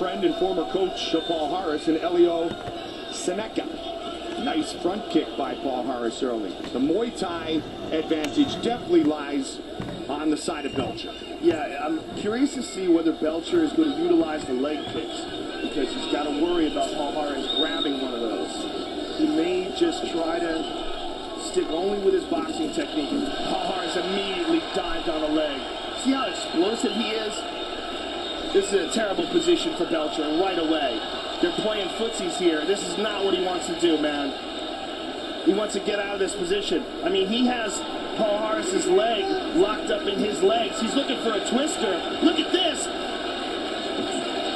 friend and former coach of Paul Harris and Elio Seneca. Nice front kick by Paul Harris early. The Muay Thai advantage definitely lies on the side of Belcher. Yeah, I'm curious to see whether Belcher is going to utilize the leg kicks, because he's got to worry about Paul Harris grabbing one of those. He may just try to stick only with his boxing technique. Paul Harris immediately dived on a leg. See how explosive he is? This is a terrible position for Belcher right away. They're playing footsies here. This is not what he wants to do, man. He wants to get out of this position. I mean, he has Paul Harris's leg locked up in his legs. He's looking for a twister. Look at this.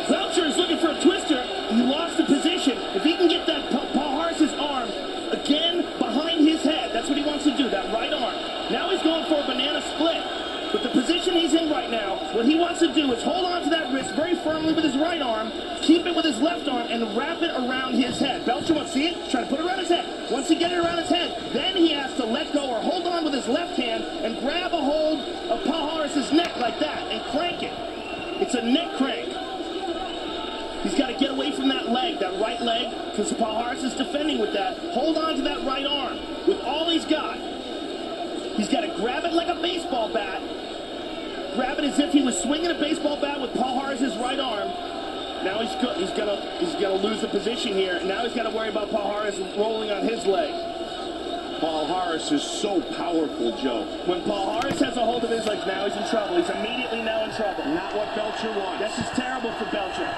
Belcher is looking for a twister. He lost the position. If he can get that Paul Harris's arm again behind his head, that's what he wants to do, that right arm. Now he's going for a banana split. But the position he's in right now, what he wants to do is hold on to that wrist very firmly with his right arm, keep it with his left arm, and wrap it around his head. Belcher wants to see it, try to put it around his head. Once he gets it around his head, then he has to let go or hold on with his left hand and grab a hold of Paul Harris's neck like that and crank it. It's a neck crank. He's got to get away from that leg, that right leg, because Paul Harris is defending with that. Hold on to that right arm with all he's got. He's got to grab it like a baseball bat. Grab it as if he was swinging a baseball bat with Paul Harris's right arm. Now he's gonna lose the position here. Now he's got to worry about Paul Harris rolling on his leg. Paul Harris is so powerful, Joe. When Paul Harris has a hold of his legs, now he's in trouble. He's immediately now in trouble. Not what Belcher wants. This is terrible for Belcher.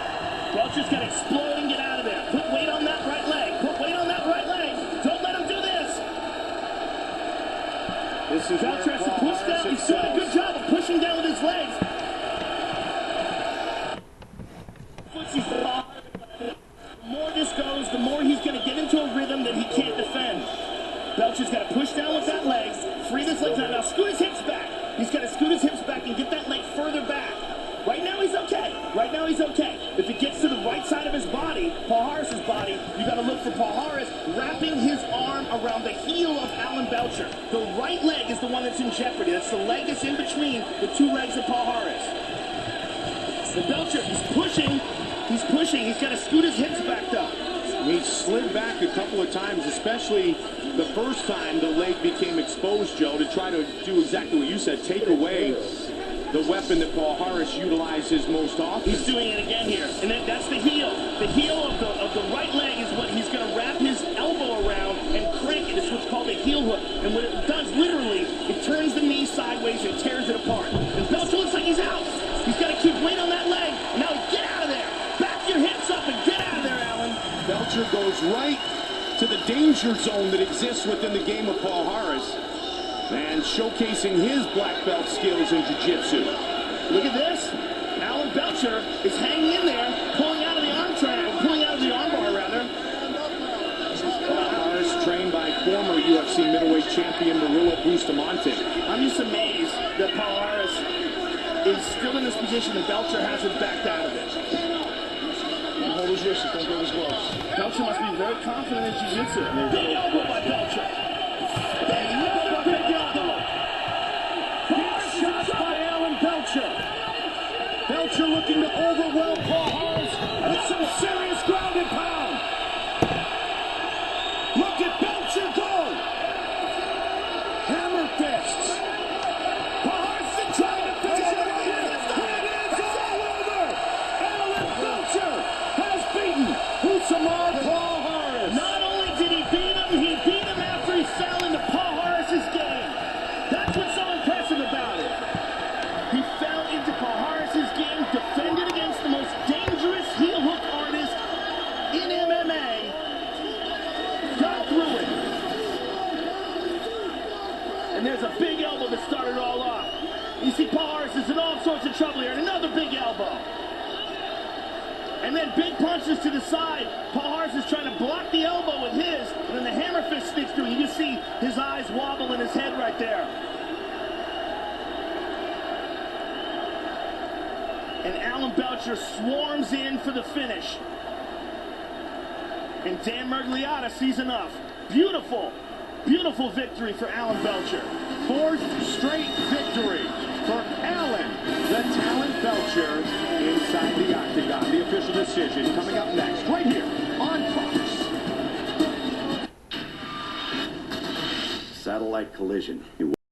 Belcher's got to explode and get out of there. Put weight on that right leg. Put weight on that right leg. Don't let him do this. Belcher has to push down. He's doing a good job of pushing down with his legs. The more this goes, the more he's going to get into a rhythm that he can't defend. Belcher's got to push down with that leg, free this leg down. Now scoot his hips back. He's got to scoot his hips back and get that leg further back. Right now he's okay. Right now he's okay. If it gets to the right side of his body, Paul Harris's body, you got to look for Paul Harris wrapping his arm around the heel of Alan Belcher. The right leg is the one that's in jeopardy. That's the leg that's in between the two legs of Paul Harris. So Belcher, he's pushing. He's pushing. He's got to scoot his hips back up. He slid back a couple of times, especially the first time the leg became exposed, Joe, to try to do exactly what you said, take away the weapon that Paul Harris utilizes most often. He's doing it again here, and that's the heel. The heel of the right leg is what he's going to wrap his elbow around and crank it. It's what's called a heel hook. And what it does, literally, it turns the knee sideways and tears it apart. And Belcher looks like he's out. He's got to keep weight on that leg. Now get out of there. Back your hips up and get out of there, Alan. Belcher goes right to the danger zone that exists within the game of Paul Harris. And showcasing his black belt skills in jiu-jitsu. Look at this. Alan Belcher is hanging in there, pulling out of the arm triangle, pulling out of the armbar, rather. Paul Harris, trained by former UFC middleweight champion Murillo Bustamante. I'm just amazed that Paul Harris is still in this position and Belcher hasn't backed out of it. Hold his wrist, don't go his gloves. Belcher must be very confident in jiu-jitsu. Big elbow by Belcher. Belcher looking to overwhelm Paul Harris with some serious ground and pound. Look at Belcher go. Hammer fists. Paul Harris is trying to finish it right here. It is all over. Alan Belcher has beaten Rousimar Paul Harris. Not only did he beat him after he fell into Paul Harris's game. That's what's so impressive about it. He fell into Paul Harris's game, defended against the most dangerous heel hook artist in MMA. Got through it. And there's a big elbow that started it all off. You see Paul Harris is in all sorts of trouble here, and another big elbow. And then big punches to the side. Paul Harris is trying to block the elbow with his, and then the hammer fist sticks through. You can see his eyes wobble in his head right there. And Alan Belcher swarms in for the finish. And Dan Mergliotta sees enough. Beautiful, beautiful victory for Alan Belcher. Fourth straight victory for Allen. The talent Belcher inside the octagon. The official decision coming up next, right here on Fox. Satellite collision.